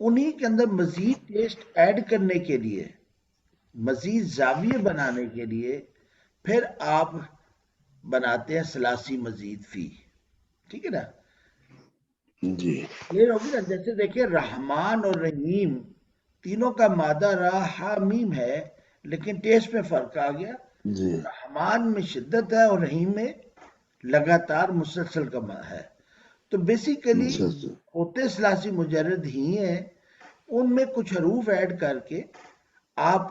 انہی کے اندر مزید ٹیسٹ ایڈ کرنے کے لیے، مزید زاویے بنانے کے لیے پھر آپ بناتے ہیں ثلاثی مزید فی. ٹھیک ہے نا؟ جی کلیئر ہوگی نا؟ جیسے دیکھیں رحمان اور رحیم تینوں کا مادہ را ہا میم ہے، لیکن ٹیسٹ میں فرق آ گیا. جی رحمان میں شدت ہے اور رحیم میں لگاتار مسلسل کا ہے. تو بیسیکلی اچھا اچھا ہوتے ثلاثی مجرد ہی ہیں، ان میں کچھ حروف ایڈ کر کے آپ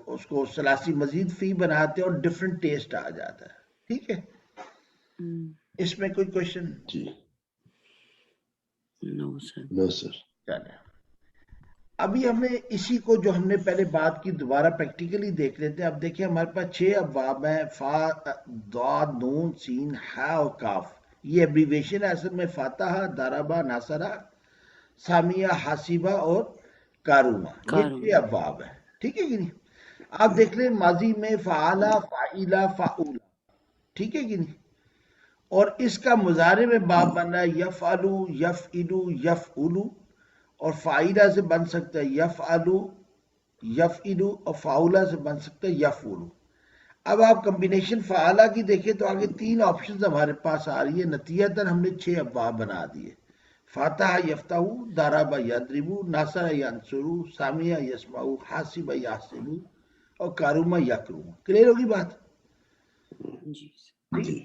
اس کو ثلاثی مزید فی بناتے ہیں اور ڈفرنٹ ٹیسٹ آ جاتا ہے. ٹھیک ہے؟ اس میں کوئی کوشچن؟ جی نو سر. نو سر. چلیں ابھی ہم نے اسی کو جو ہم نے پہلے بات کی دوبارہ پریکٹیکلی دیکھ لیتے ہیں. اب دیکھیں ہمارے پاس 6 ابواب ہیں، فا، ضاد، نون، سین، ہا اور کاف. یہ ایبریویشن ہے اصل میں فاتحہ، ضربہ، ناصرہ، سامیہ، حاسبہ اور کارومہ. یہ 6 ابواب ہیں. ٹھیک ہے کہ نہیں؟ آپ دیکھ لیں ماضی میں فعالہ، فاعلہ، فاعولہ. ٹھیک ہے کہ نہیں؟ اور اس کا مضارع میں باب بن رہا ہے یفعلو، یفعلو، یفعلو. اور فاعلہ سے بن سکتا ہے یفعلو، یفعلو، اور فاعولہ سے بن سکتا ہے یفعلو. اب آپ کمبینیشن فعالہ کی دیکھیں تو آگے 3 آپشنز ہمارے پاس آ رہی ہے. نتیجتاً ہم نے 6 ابواب بنا دیے. فاتح یفتح، ضرب یضرب، ناصر ینصر، سامع یسمع، حاسب یحسب اور کارومہ یکروم. کلیئر ہوگی بات؟ جی ٹھیک ہے؟ جی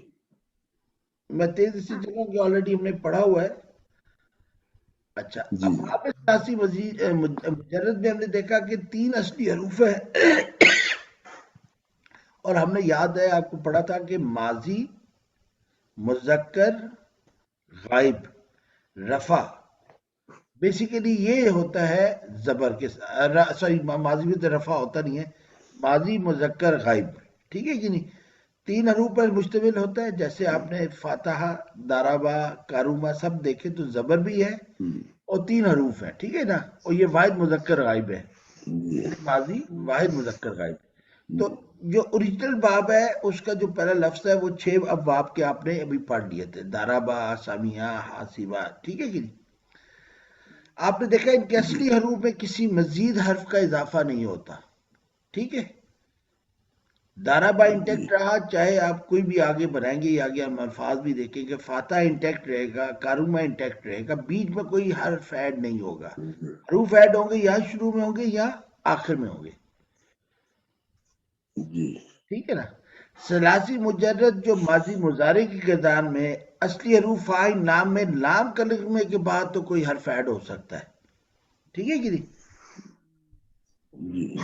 میں تیزی سے چلوں کہ آلریڈی ہم نے پڑھا ہوا ہے. اچھا جی اب آپ ثلاثی مجرد میں ہم نے دیکھا کہ 3 اصلی حروف ہیں اور ہم نے یاد ہے آپ کو پڑھا تھا کہ ماضی، مذکر، غائب، رفع. بیسیکلی یہ ہوتا ہے زبر کے سوری ماضی میں تو رفع ہوتا نہیں ہے، ماضی، مذکر، غائب. ٹھیک ہے کہ نہیں؟ 3 حروف پر مشتمل ہوتا ہے. جیسے آپ نے فاتحہ، ضربہ، کارومہ سب دیکھے تو زبر بھی ہے اور 3 حروف ہیں. ٹھیک ہے نا؟ اور یہ واحد مذکر غائب ہے، جی ماضی واحد مذکر غائب. تو جو اوریجنل باب ہے اس کا جو پہلا لفظ ہے وہ 6 ابواب کے آپ نے ابھی پڑھ لیے تھے، ضربہ، سامیہ، حاسبہ. ٹھیک ہے کہ نہیں؟ آپ نے دیکھا ان کے اصلی حروف میں کسی مزید حرف کا اضافہ نہیں ہوتا. ٹھیک ہے؟ ضربہ انٹیکٹ رہا، چاہے آپ کوئی بھی آگے بنائیں گے یا آگے ہم الفاظ بھی دیکھیں گے، فاتحہ انٹیکٹ رہے گا، کارومہ انٹیکٹ رہے گا، بیچ میں کوئی حرف ایڈ نہیں ہوگا. حروف ایڈ ہوں گے یا شروع میں ہوں گے یا آخر میں ہوں گے. جی ٹھیک ہے نا؟ ثلاثی مجرد جو ماضی مضارع کی کردار میں اصلی حروف فاعل نام میں لام کلمے کے بعد تو کوئی حرف ایڈ ہو سکتا ہے. ٹھیک ہے کہ نہیں؟ جی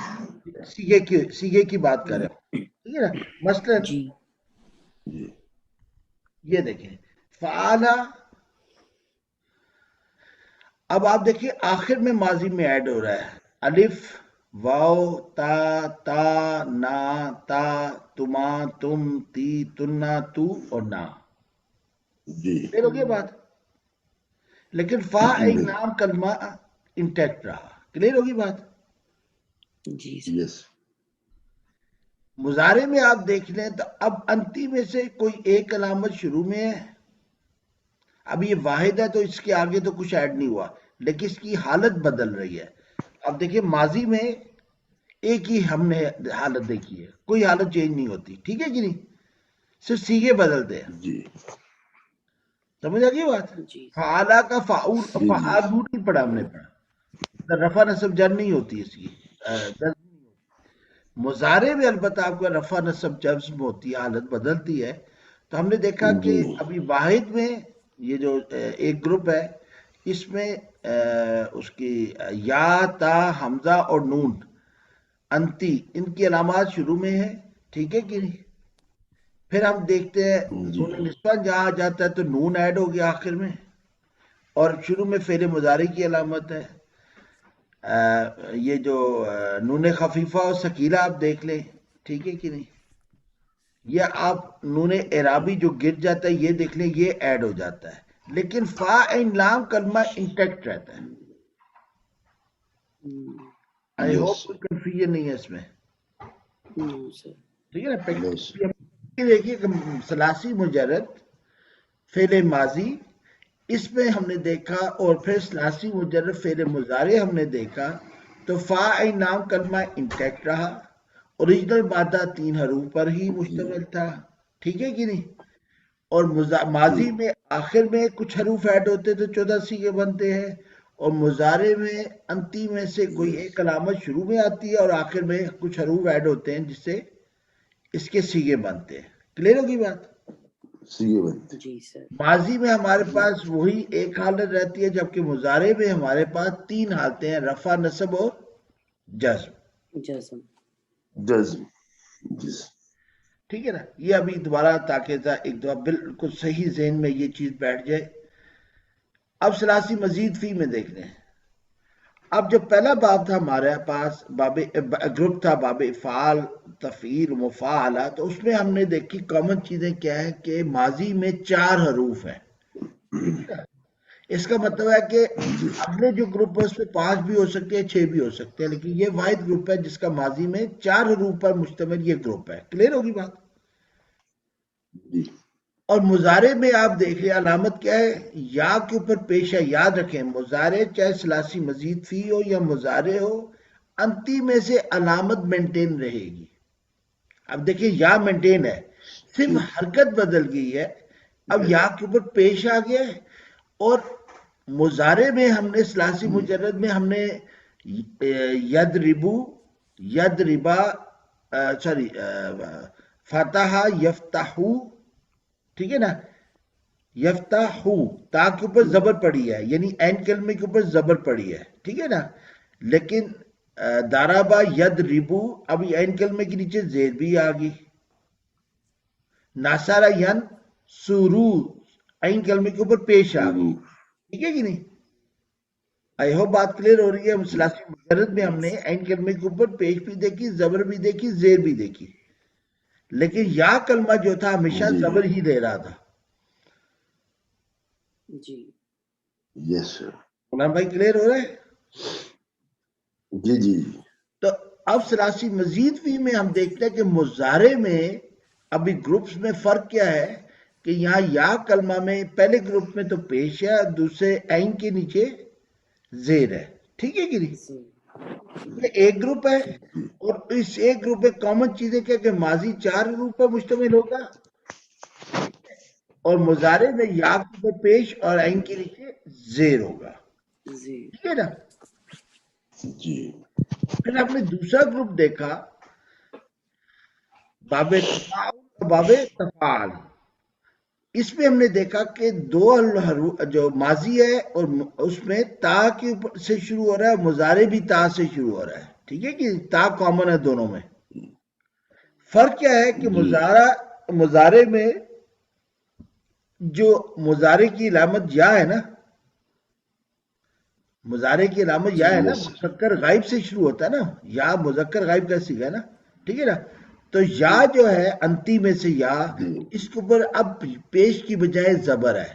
سیگے کی بات کر رہے ہوں. ٹھیک ہے نا؟ مثلا جی جی یہ دیکھیں فعالہ. اب آپ دیکھیں آخر میں ماضی میں ایڈ ہو رہا ہے الف، واو، تا، تا، نا، تا، تما، تم، تی، تنا، تو اور نا. جی پھر ہو گئی بات. لیکن فا ایک نام کلمہ انٹیکٹ رہا. کلیئر ہوگی بات؟ جی سر. یس مضارع میں آپ دیکھ لیں تو اب انتی میں سے کوئی ایک علامت شروع میں ہے. اب یہ واحد ہے تو اس کے آگے تو کچھ ایڈ نہیں ہوا، لیکن اس کی حالت بدل رہی ہے. اب دیکھیں ماضی میں ایک ہی ہم نے حالت دیکھی ہے، کوئی حالت چینج نہیں ہوتی. ٹھیک ہے کہ نہیں؟ صرف سیگے بدلتے ہیں. جی سمجھ آ گئی بات؟ جی فعالہ کا فعول جی جی فعال نہیں پڑھا ہم نے پڑھا، رفع نصب جر نہیں ہوتی اس کی. مضارع میں البتہ آپ کا رفع نصب جزم ہوتی ہے، حالت بدلتی ہے. تو ہم نے دیکھا کہ جی ابھی واحد میں یہ جو ایک گروپ ہے اس میں اس کی یا، تا، حمزہ اور نون انتی ان کی علامات شروع میں ہے. ٹھیک ہے کہ نہیں؟ پھر ہم دیکھتے ہیں جی نون نسوان جہاں آ جاتا ہے تو نون ایڈ ہو گیا آخر میں، اور شروع میں فعل مضارع کی علامت ہے. یہ جو نون خفیفہ اور ثقیلہ آپ دیکھ لیں. ٹھیک ہے کہ نہیں؟ یا آپ نون اعرابی جو گر جاتا ہے یہ دیکھ لیں، یہ ایڈ ہو جاتا ہے. لیکن فا عین لام کلمہ انٹیکٹ رہتا ہے. آئی یس ہوپ کوئی کنفیوژن نہیں ہے اس میں. نو سر. ٹھیک ہے نا؟ نو پریکٹیکلی دیکھیے کہ ثلاثی مجرد فعل ماضی اس میں ہم نے دیکھا، اور پھر ثلاثی مجرد فعل مضارع ہم نے دیکھا، تو فا عین لام کلمہ انٹیکٹ رہا، اوریجنل مادہ 3 حروف پر ہی مشتمل تھا، ٹھیک ہے کہ نہیں؟ اور ماضی میں آخر میں کچھ حروف ایڈ ہوتے تو 14 سیغے بنتے ہیں، اور مضارع میں انتی میں سے کوئی ایک علامت شروع میں آتی ہے اور آخر میں کچھ حروف ایڈ ہوتے ہیں جس سے اس کے سیغے بنتے ہیں. کلیئر ہوگی بات؟ سیگے بنتے. جی سر. ماضی میں ہمارے پاس وہی ایک حالت رہتی ہے، جبکہ مضارع میں ہمارے پاس 3 حالتیں ہیں، رفع، نصب اور جزم. جزم. جزم. جس ٹھیک ہے نا؟ یہ ابھی دوبارہ تاکہ ایک دفعہ بالکل صحیح ذہن میں یہ چیز بیٹھ جائے. اب ثلاثی مزید فی میں دیکھ لیں. اب جو پہلا باب تھا ہمارے پاس، گروپ تھا باب افعال، تفعیل، مفاعلہ، تو اس میں ہم نے دیکھی کامن چیزیں کیا ہے کہ ماضی میں 4 حروف ہیں. ٹھیک ہے نا؟ اس کا مطلب ہے کہ اگلے جو گروپ ہے اس میں 5 بھی ہو سکتے ہیں، 6 بھی ہو سکتے ہیں، لیکن یہ واحد گروپ ہے جس کا ماضی میں 4 حروف پر مشتمل یہ گروپ ہے. کلیئر ہوگی بات؟ جی. اور مضارع میں آپ دیکھ لیں علامت کیا ہے، یا کے اوپر پیش ہے. یاد رکھیں مضارع چاہے ثلاثی مزید فی ہو یا مضارع ہو، انتی میں سے علامت مینٹین رہے گی. اب دیکھیں یا مینٹین ہے، صرف حرکت بدل گئی ہے. اب یا کے اوپر پیش آ گیا ہے، اور مضارع میں ہم نے ثلاثی مجرد میں ہم نے ید ربو، ید ربا، سوری فتح یفتحو، ٹھیک ہے نا؟ یفتحو تا کے اوپر زبر پڑی ہے، یعنی این کلمے کے اوپر زبر پڑی ہے، ٹھیک ہے نا؟ لیکن دارابا ید ربو، ابھی این کلمے کے نیچے زیر بھی آ گئی. ناسارا ین سورو، این کلمے کے اوپر پیش آ گئی. ٹھیک ہے کہ نہیں؟ آئی ہوپ بات کلیئر ہو رہی ہے. ثلاثی مجرد میں ہم نے این کلمے کے اوپر پیش بھی دیکھی، زبر بھی دیکھی، زیر بھی دیکھی، لیکن یا کلمہ جو تھا ہمیشہ زبر ہی دے رہا تھا. جی. یس سر. غلام بھائی کلیئر ہو رہا ہے؟ جی جی. تو اب ثلاثی مزید فی میں ہم دیکھتے ہیں کہ مضارع میں ابھی گروپس میں فرق کیا ہے کہ یہاں یا کلمہ میں پہلے گروپ میں تو پیش ہے، دوسرے عین کے نیچے زیر ہے. ٹھیک ہے کہ نہیں؟ یہ ایک گروپ ہے، اور اس ایک گروپ میں کامن چیزیں کیا کہ ماضی 4 گروپ پر مشتمل ہوگا، اور مضارع میں یا کے اوپر پیش اور عین کے نیچے زیر ہوگا. ٹھیک ہے نا؟ جی. پھر ہم نے دوسرا گروپ دیکھا باب تفاعل اور باب تفعال. اس میں ہم نے دیکھا کہ 2 حروف جو ماضی ہے اور اس میں تا کے اوپر سے شروع ہو رہا ہے، مضارع بھی تا سے شروع ہو رہا ہے. ٹھیک ہے کہ تا کامن ہے دونوں میں. فرق کیا ہے کہ مضارع میں جو مضارع کی علامت یا ہے نا، مضارع کی علامت یا ہے نا، مذکر غائب سے شروع ہوتا ہے نا، یا مذکر غائب کا صیغہ ہے نا، ٹھیک ہے نا؟ تو یا جو ہے انتی میں سے یا، اس کے اوپر اب پیش کی بجائے زبر ہے،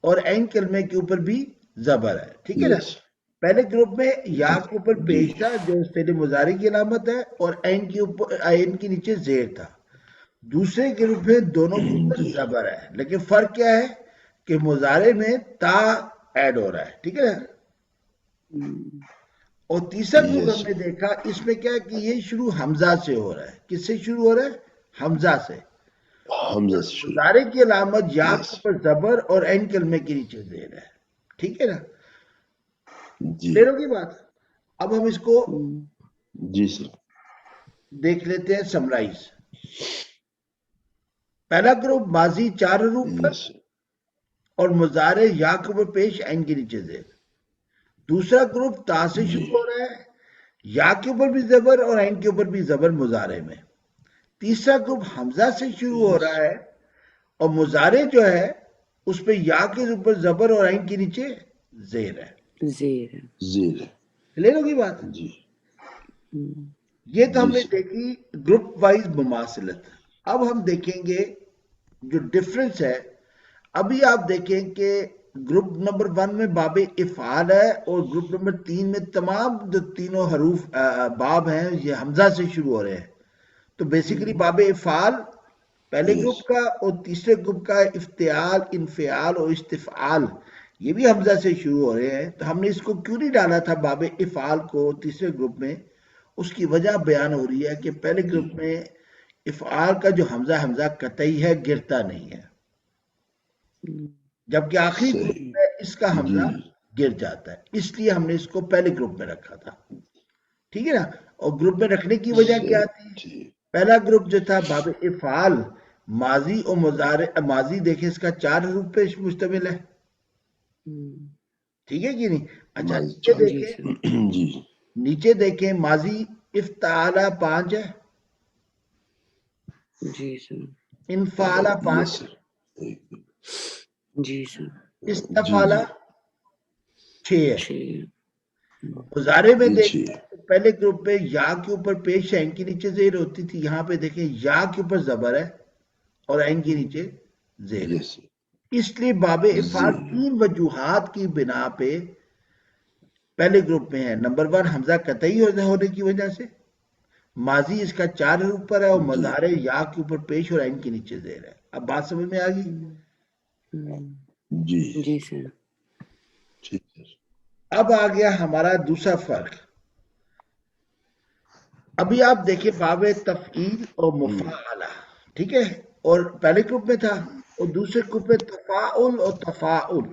اور عین کلمے کے اوپر بھی زبر ہے. ٹھیک ہے نا؟ پہلے گروپ میں یا کے اوپر پیش تھا جو فعل مضارع کی علامت ہے، اور عین کے نیچے زیر تھا. دوسرے گروپ میں دونوں کے اوپر زبر ہے، لیکن فرق کیا ہے کہ مضارع میں تا ایڈ ہو رہا ہے. ٹھیک ہے نا؟ اور تیسرا گروپ ہم نے دیکھا اس میں کیا ہے کہ یہ شروع حمزہ سے ہو رہا ہے. کس سے شروع ہو رہا ہے؟ حمزہ سے. مضارع کی علامت یا کے اوپر زبر اور عین کلمے کے نیچے زیر ہے. ٹھیک ہے نا؟ کلیئر ہوگی بات؟ اب ہم اس کو جی سر دیکھ لیتے ہیں سمرائز. پہلا گروپ ماضی 4 حروف پر اور مضارع یا کے اوپر پیش عین کے نیچے زیر. دوسرا گروپ تا سے شروع ہو رہا ہے، یا کے اوپر بھی زبر اور عین کے اوپر بھی زبر مضارع میں. تیسرا گروپ حمزہ سے شروع ہو رہا ہے، اور مضارع جو ہے اس پہ یا کے اوپر زبر اور عین کے نیچے زیر ہے. زیر. کلیئر ہوگی بات؟ جی. یہ تو ہم نے دیکھی گروپ وائز مماثلت. اب ہم دیکھیں گے جو ڈفرنس ہے. ابھی آپ دیکھیں کہ گروپ نمبر 1 میں باب افعال ہے، اور گروپ نمبر 3 میں تمام جو تینوں حروف باب ہیں یہ حمزہ سے شروع ہو رہے ہیں. تو بیسیکلی باب افعال پہلے گروپ کا، اور تیسرے گروپ کا افتعال، انفعال اور استفعال، یہ بھی حمزہ سے شروع ہو رہے ہیں، تو ہم نے اس کو کیوں نہیں ڈالا تھا باب افعال کو تیسرے گروپ میں؟ اس کی وجہ بیان ہو رہی ہے کہ پہلے گروپ میں افعال کا جو حمزہ قطعی ہے گرتا نہیں ہے، جبکہ آخری گروپ صحیح میں اس کا جی حمزہ گر جاتا ہے، اس لیے ہم نے اس کو پہلے گروپ میں رکھا تھا، ٹھیک ہے نا؟ اور گروپ میں رکھنے کی وجہ کیا تھی؟ ٹھیک پہلا گروپ جو تھا باب افعال، ماضی اور مضارع، ماضی دیکھیں اس کا 4 حروف پہ مشتمل ہے، ٹھیک ہے کہ نہیں؟ اچھا ماضی نیچے چار جی دیکھیں، سر جی نیچے دیکھیں ماضی افتعالا 5 ہے، جی سر انفعالا یس 5 سر ایک جی سر جی استفعالا جی 6 ہے۔ 6 مضارع میں جی دیکھیں چھ تو پہلے گروپ میں یا کے اوپر پیش عین کے نیچے زیر ہوتی تھی، یہاں پہ دیکھیں یا کے اوپر زبر ہے اور عین کے نیچے زیر ہے، یس اس لیے باب افعال زیر 3 وجوہات کی بنا پہ پہلے گروپ میں ہے۔ نمبر 1 حمزہ قطعی ہونے کی وجہ سے، ماضی اس کا 4 حروف پر ہے، اور جی مضارع یا کے اوپر پیش اور عین کے نیچے زیر ہے۔ اب بات سمجھ میں آ گئی؟ جی جی سر ٹھیک سر اب آ گیا ہمارا دوسرا فرق۔ ابھی آپ دیکھیں باب تفعیل اور مفاعلہ، ٹھیک ہے، اور پہلے گروپ میں تھا، اور دوسرے گروپ میں تفاعل اور تفاعل،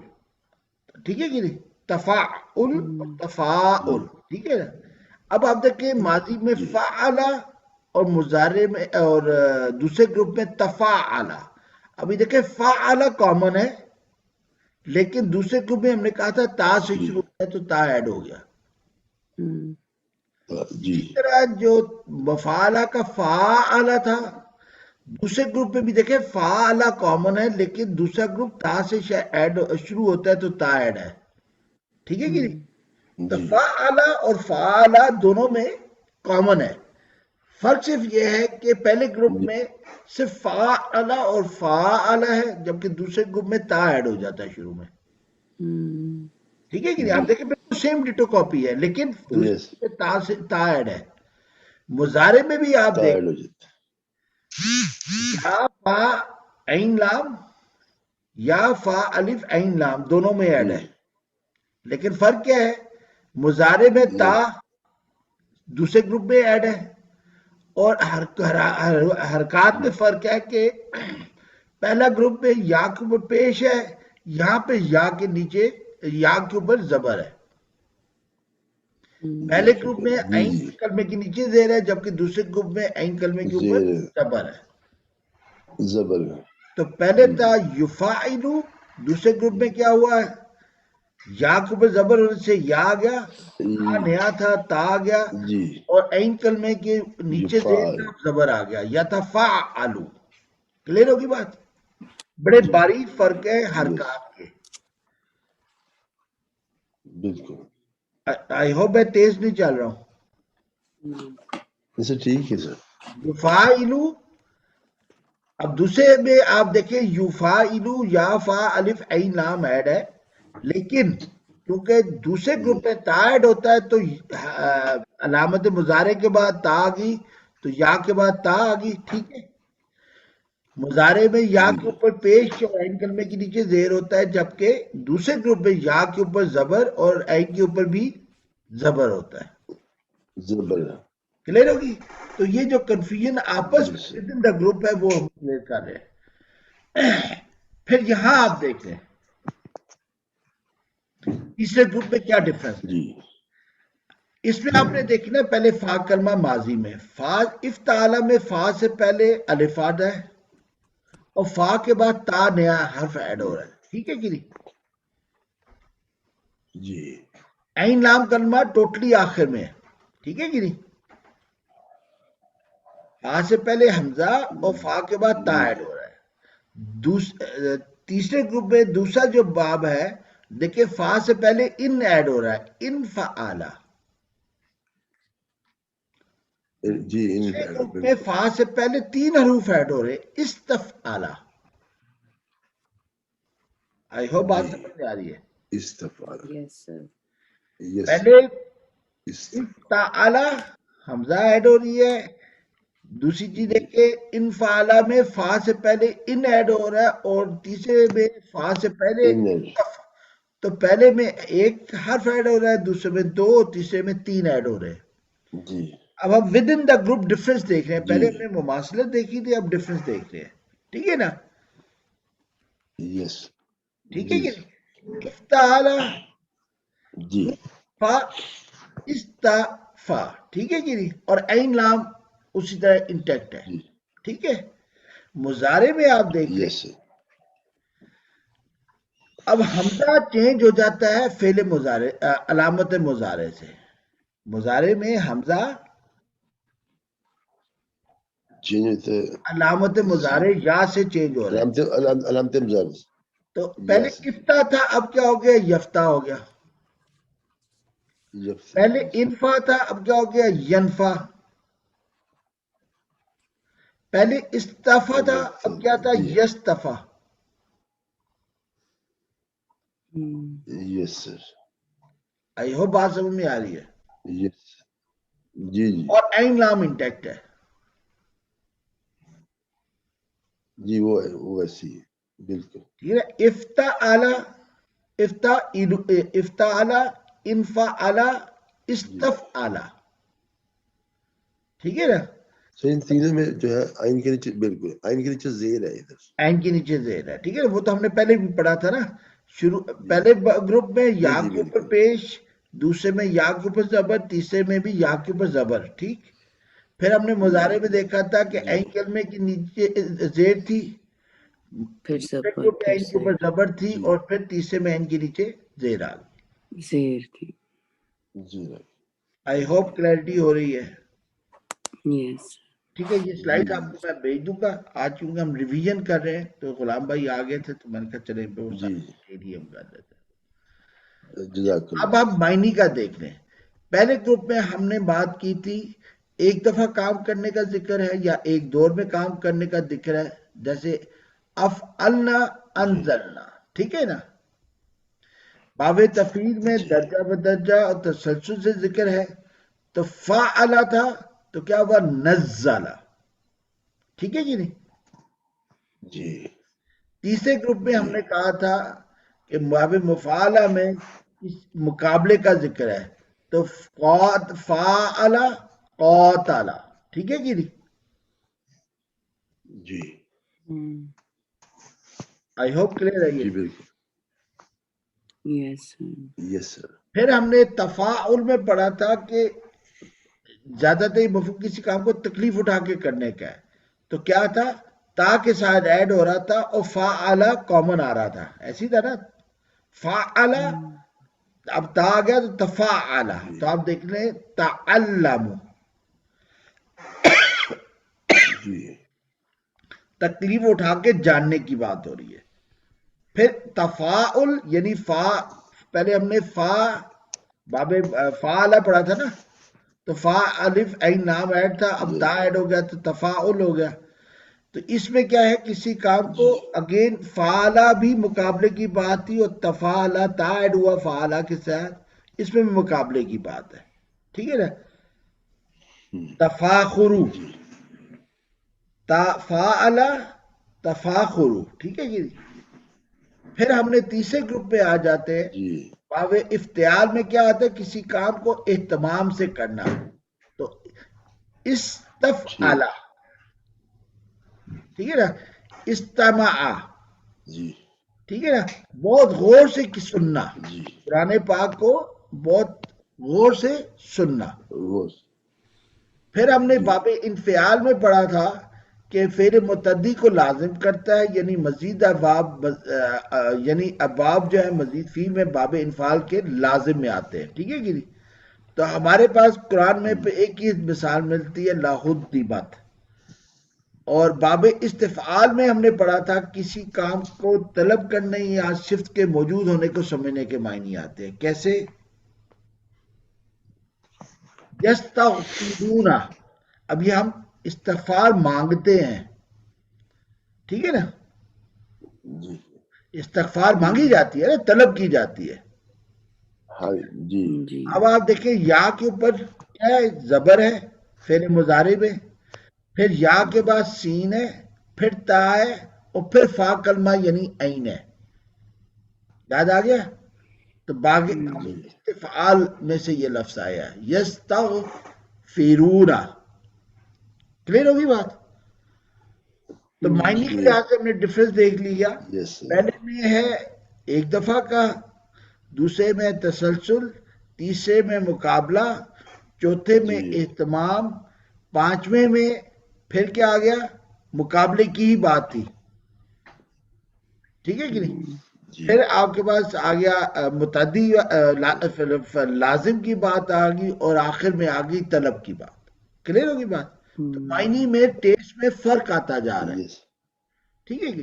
ٹھیک ہے کہ نہیں؟ تفاعل اور تفاعل، ٹھیک ہے نا؟ اب آپ دیکھیں ماضی میں جی فعلا اور مضارع میں اور دوسرے گروپ میں تفاعلا۔ ابھی دیکھیں فعلا کامن ہے، لیکن دوسرے گروپ میں ہم نے کہا تھا تا سے جی شروع ہوتا ہے تو تا ایڈ ہو گیا۔ جی اسی طرح جو مفعلہ کا فعلا تھا، دوسرے گروپ میں بھی دیکھیں فعلا کامن ہے، لیکن دوسرا گروپ تا سے ایڈ شروع ہوتا ہے تو تا ایڈ ہے، ٹھیک ہے کہ نہیں؟ تو جی فعلا اور فعلا دونوں میں کامن ہے، فرق صرف یہ ہے کہ پہلے گروپ میں صرف فعلا اور فعلا ہے، جبکہ دوسرے گروپ میں تا ایڈ ہو جاتا ہے شروع میں، ٹھیک ہے کہ نہیں؟ جی آپ دیکھیں بالکل سیم ڈیٹو کاپی ہے، لیکن دوسرے یس گروپ میں تا ایڈ ہے۔ مضارع میں بھی آپ دیکھ ٹائرڈ ہو جاتا یا فا عین لام یا فا الف عین لام دونوں میں ایڈ ہے، لیکن فرق کیا ہے؟ مضارع میں تا دوسرے گروپ میں ایڈ ہے، اور حرکات میں فرق ہے کہ پہلا گروپ میں یا کے اوپر پیش ہے، یہاں پہ یا کے نیچے یا کے اوپر زبر ہے، پہلے گروپ میں جی عین جی کلمے کے نیچے زیر ہے، جبکہ دوسرے گروپ میں عین کلمے کے اوپر زیر زبر ہے۔ زبر تو پہلے جی تھا یفاعلو، دوسرے گروپ میں کیا ہوا ہے؟ یا کے اوپر زبر ہونے سے یا آ گیا، تا نیا تھا تا آ گیا، جی اور عین کلمے کے نیچے زیر یفعل تھا زبر آ گیا، یا تھا فعلو۔ کلیئر ہوگی بات؟ بڑے جی باریک فرق ہے یس حرکات کے۔ بالکل آئی ہوپ میں تیز نہیں چل رہا ہوں۔ ایسا ٹھیک ہے سر یفاعلو، اب دوسرے میں آپ دیکھیں یفاعلو یا فا الف عین لام ایڈ ہے، لیکن کیونکہ دوسرے گروپ میں تا ایڈ ہوتا ہے تو علامت مضارع کے بعد تا آ گئی تو یا کے بعد تا آ گئی، ٹھیک ہے؟ مضارع میں یا جی کے اوپر پیش اور عین کلمے کے نیچے زیر ہوتا ہے، جبکہ دوسرے گروپ میں یا کے اوپر زبر اور عین کے اوپر بھی زبر ہوتا ہے۔ زبر کلیئر ہوگی؟ تو یہ جو کنفیوژن آپس یس میں within the گروپ ہے وہ ہم کلیئر کر رہے ہیں۔ پھر یہاں آپ دیکھ لیں تیسرے گروپ میں کیا ڈفرنس ہے۔ جی اس میں آپ نے دیکھنا پہلے فا کلمہ ماضی میں، فا افتعالا میں فا سے پہلے الف آد ہے، اور فا کے بعد تا نیا حرف ایڈ ہو رہا ہے، ٹھیک ہے کہ نہیں؟ جی عین لام کلمہ ٹوٹلی آخر میں ہے، ٹھیک ہے کہ نہیں؟ فا سے پہلے حمزہ اور فا کے بعد تا جی ایڈ ہو رہا ہے۔ تیسرے گروپ میں دوسرا جو باب ہے، دیکھیں فا سے پہلے ان ایڈ ہو رہا ہے، ان فعالا۔ جی تیسرے گروپ میں بالکل فا سے پہلے 3 حروف ایڈ ہو رہے ہیں، استفعالا۔ آئی ہوپ بات جی سمجھ میں آ رہی ہے؟ استفعال یس سر یس پہلے استفعال افتعالا حمزہ ایڈ ہو رہی ہے، دوسری چیز دیکھیں انفعالا میں فا سے پہلے ان ایڈ ہو رہا ہے، اور تیسرے میں فا سے پہلے تو پہلے میں ایک حرف ایڈ ہو رہا ہے، دوسرے میں 2، تیسرے میں 3 ایڈ ہو رہے ہیں. جی اب ہم with in the group difference دیکھ رہے ہیں. پہلے جی ہم نے مماثلت دیکھی تھی، اب ڈفرنس دیکھ رہے ہیں. ٹھیک ہے نا؟ یس ٹھیک ہے جی کہ نہیں؟ افتعال جی فا استفا. ٹھیک ہے کہ نہیں؟ اور عین لام اسی طرح انٹیکٹ ہے. جی ٹھیک ہے. مضارع میں آپ دیکھیں یس اب حمزہ چینج ہو جاتا ہے فعل مضارع علامت مضارع سے. مضارع میں حمزہ چینج ہوتا ہے علامت مضارع یا سے چینج ہو رہا ہے. علامت مزار تو پہلے یس افتا تھا، اب کیا ہو گیا؟ یفتا ہو گیا. پہلے انفا تھا، اب کیا ہو گیا؟ ینفا. پہلے استفا تھا، اب کیا تھا؟ جی یستفا. یس سر آئی ہوپ بات سمجھ میں آ رہی ہے. یس جی جی اور عین لام انٹیکٹ ہے. جی وہ ہے وہ ویسی ہے بالکل ٹھیک ہے. افتا اعلی انفا اعلی جی استف اعلی. ٹھیک ہے نا؟ سر ان تینوں میں جو ہے آئین کے نیچے بالکل آئین کے نیچے زیر ہے ادھر عین کے نیچے زیر ہے. ٹھیک ہے نا؟ وہ تو ہم نے پہلے بھی پڑھا تھا نا. پہلے گروپ میں جی یا جی کے اوپر بالکل پیش، دوسرے میں یا کے اوپر زبر، تیسرے میں بھی یا کے اوپر زبر. ٹھیک. پھر ہم نے مضارع میں دیکھا تھا کہ جی عین کلمے کے نیچے زیر تھی، پھر دوسرے زبر گروپ میں پھر عین کے اوپر زیر زبر تھی، جی اور پھر تیسرے میں عین کے نیچے زیر آ گئی. زیر تھی. جی آئی جی ہوپ کلیئرٹی ہو رہی ہے. یس ٹھیک ہے. یہ جی سلائڈ آپ جی کو میں بھیج دوں گا. آج چونکہ ہم ریویژن کر رہے ہیں تو غلام بھائی آ گئے تھے تو میں نے کہا چلیں وہ جی ساری ہم کر لیتے ہیں. جزاک اب اللہ آپ معنی کا دیکھ لیں. پہلے گروپ میں ہم نے بات کی تھی ایک دفعہ کام کرنے کا ذکر ہے یا ایک دور میں کام کرنے کا ذکر ہے، جیسے افعلنا جی انزلنا. ٹھیک ہے نا؟ باب تفعیل میں جی درجہ بدرجہ اور تسلسل سے ذکر ہے. تو فعلا تھا تو کیا ہوا؟ نزلہ. ٹھیک ہے جی نہیں؟ جی تیسرے گروپ میں ہم جی نے کہا تھا کہ باب مفعلہ میں اس مقابلے کا ذکر ہے. تو فعل قاتل. ٹھیک ہے جی نہیں؟ جی آئی ہوپ کلیئر ہے یہ. جی بالکل یس یس سر پھر ہم نے تفاعل میں پڑھا تھا کہ زیادہ تر مفعول کسی کام کو تکلیف اٹھا کے کرنے کا ہے. تو کیا تھا؟ تا کے ساتھ ایڈ ہو رہا تھا اور فعل کامن آ رہا تھا. ایسی تھا نا؟ فعل اب تا آ گیا تو تفاعل. جی تو آپ دیکھ لیں تعلم، جی تکلیف اٹھا کے جاننے کی بات ہو رہی ہے. پھر تفاعل یعنی فا، پہلے ہم نے فا باب فعل پڑھا تھا نا. تو فا الف عین نام ایڈ تھا، اب جی تا ایڈ ہو گیا تو تفاعل ہو گیا. تو اس میں کیا ہے؟ کسی کام کو جی اگین فعلا بھی مقابلے کی بات تھی، اور تفاعلا تا ایڈ ہوا فعلا کے ساتھ، اس میں بھی مقابلے کی بات ہے. ٹھیک ہے نا؟ تفاخرو، جی تفاعلا تفاخرو. ٹھیک ہے جی. پھر ہم نے تیسرے گروپ میں آ جاتے ہیں. جی باب افتعال میں کیا آتا ہے؟ کسی کام کو اہتمام سے کرنا. تو ٹھیک استفعلا. ٹھیک ہے نا؟ استمع. جی ٹھیک ہے نا؟ بہت غور سے سننا. جی قرآن پاک کو بہت غور سے سننا. وہ پھر ہم نے جی باب انفعال میں پڑھا تھا کہ فعل متعدی کو لازم کرتا ہے، یعنی مزید ابواب، یعنی ابواب جو ہے مزید فی میں باب انفعال کے لازم میں آتے ہیں. ٹھیک ہے کہ نہیں؟ تو ہمارے پاس قرآن میں ایک ہی مثال ملتی ہے، لاہدیبت. اور باب استفعال میں ہم نے پڑھا تھا کسی کام کو طلب کرنے یا صفت کے موجود ہونے کو سمجھنے کے معنی آتے ہیں. کیسے؟ یستغفرون. اب یہ ہم استغفار مانگتے ہیں. ٹھیک ہے نا؟ جی استغفار مانگی جاتی ہے نا، طلب کی جاتی ہے. ہاں جی جی اب آپ دیکھیں یا کے اوپر کیا ہے؟ زبر ہے فعل مضارع میں. پھر یا کے بعد سین ہے، پھر تا ہے، اور پھر فا کلمہ یعنی عین ہے. یاد آ گیا؟ تو باقی استفعال میں سے یہ لفظ آیا ہے یستغفرون. کلیئر ہوگی بات؟ تو معنی کے لحاظ سے ہم نے ڈفرنس دیکھ لیا. Yes, sir. پہلے میں ہے ایک دفعہ کا، دوسرے میں تسلسل، تیسرے میں مقابلہ، چوتھے میں جی. اہتمام، پانچویں میں پھر کیا آ گیا؟ مقابلے کی ہی بات تھی. ٹھیک ہے کہ نہیں؟ جی. پھر آپ کے پاس آ گیا متعدی لازم کی بات آ گئی، اور آخر میں آ گئی طلب کی بات. کلیئر ہوگی بات؟ تو معنی میں ٹیسٹ میں فرق آتا جا رہا ہے. Yes. ٹھیک ہے کہ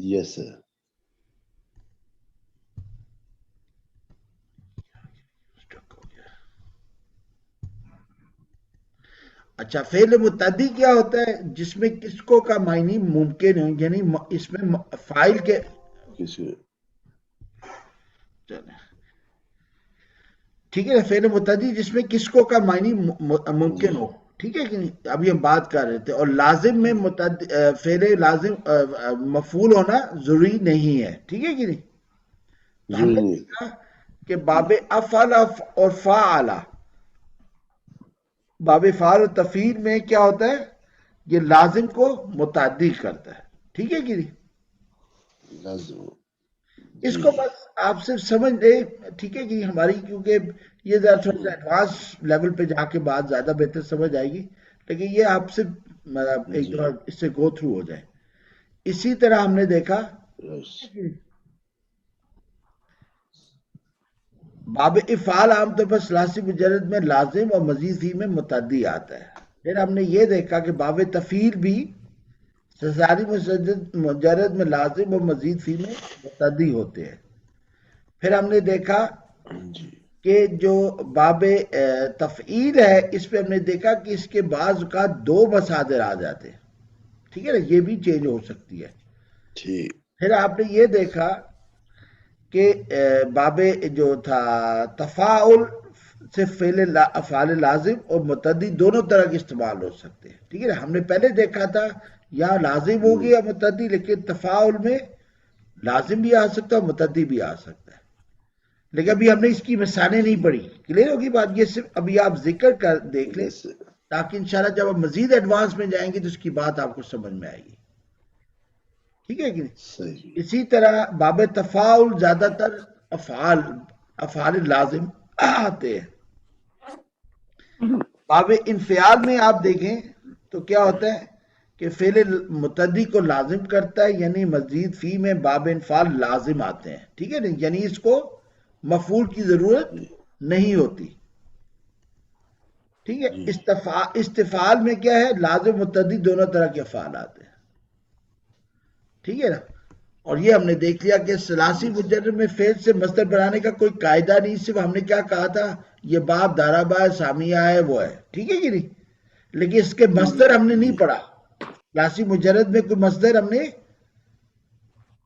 Yes, sir. اچھا، فعل متعدی کیا ہوتا ہے؟ جس میں کس کو کا معنی ممکن ہے، یعنی اس میں فاعل کے کسی ٹھیک ہے. فعل متعدی جس میں کس کو کا معنی ممکن ہو. ٹھیک ہے کہ نہیں؟ ابھی ہم بات کر رہے تھے. اور لازم میں فعل لازم مفعول ہونا ضروری نہیں ہے. ٹھیک ہے کہ نہیں؟ تو ہم نے ضروری. دیکھا کہ باب افعل اور فعل، باب فعل و تفعیل میں کیا ہوتا ہے؟ یہ لازم کو متعدی کرتا ہے. ٹھیک ہے کہ نہیں؟ لازم. اس کو بس آپ صرف سمجھ لیں. ٹھیک ہے کہ ہماری، کیونکہ یہ ذرا تھوڑا سا ایڈوانس لیول پہ جا کے بات زیادہ بہتر سمجھ آئے گی، لیکن یہ آپ سے ایک دفعہ اس سے گو تھرو ہو جائے. اسی طرح ہم نے دیکھا Yes. باب افعال عام طور پر ثلاثی مجرد میں لازم اور مزید فی میں متعدی آتا ہے. پھر ہم نے یہ دیکھا کہ باب تفعیل بھی ثلاثی مجرد میں لازم اور مزید فی میں متعدی ہوتے ہیں. پھر ہم نے دیکھا جی. کہ جو باب تفعیل ہے، اس پہ ہم نے دیکھا کہ اس کے بعض اوقات دو مصادر آ جاتے ہیں. ٹھیک ہے نا؟ یہ بھی چینج ہو سکتی ہے. ٹھیک. پھر آپ نے یہ دیکھا کہ باب جو تھا تفاعل سے فعل افعال لازم اور متعدی دونوں طرح کے استعمال ہو سکتے ہیں. ٹھیک ہے نا؟ ہم نے پہلے دیکھا تھا یا لازم ہوگی یا متعدی، لیکن تفاعل میں لازم بھی آ سکتا ہے اور متعدی بھی آ سکتا ہے. لیکن ابھی ہم نے اس کی مثالیں نہیں پڑھی. کلیئر ہوگی بات؟ یہ صرف ابھی آپ ذکر کر دیکھ لیں، Yes, sir. تاکہ انشاءاللہ جب آپ مزید ایڈوانس میں جائیں گے تو اس کی بات آپ کو سمجھ میں آئے گی. ٹھیک ہے کہ نہیں؟ صحیح. اسی طرح باب تفاعل زیادہ تر افعال لازم آتے ہیں. باب انفعال میں آپ دیکھیں تو کیا ہوتا ہے کہ فعل متعدی کو لازم کرتا ہے، یعنی مزید فی میں باب انفعال لازم آتے ہیں. ٹھیک ہے نا؟ یعنی اس کو مفعول کی ضرورت نہیں ہوتی. ٹھیک ہے. استفعال میں کیا ہے؟ لازم متعدی دونوں طرح کے افعال آتے ہیں. ٹھیک ہے نا؟ اور یہ ہم نے دیکھ لیا کہ ثلاثی مجرد میں فعل سے مصدر بنانے کا کوئی قاعدہ نہیں. صرف ہم نے کیا کہا تھا؟ یہ باب دارابا ہے، سامیہ ہے، وہ ہے. ٹھیک ہے کہ نہیں؟ لیکن اس کے مصدر ہم نے نہیں پڑھا. ثلاثی مجرد میں کوئی مصدر ہم نے،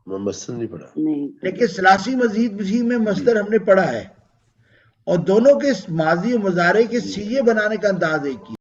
میں مصدر نہیں پڑھا. نہیں. لیکن ثلاثی مزید بھی میں مصدر ہم نے پڑھا ہے. اور دونوں کے ماضی و مضارع کے سیغے بنانے کا انداز ایک ہی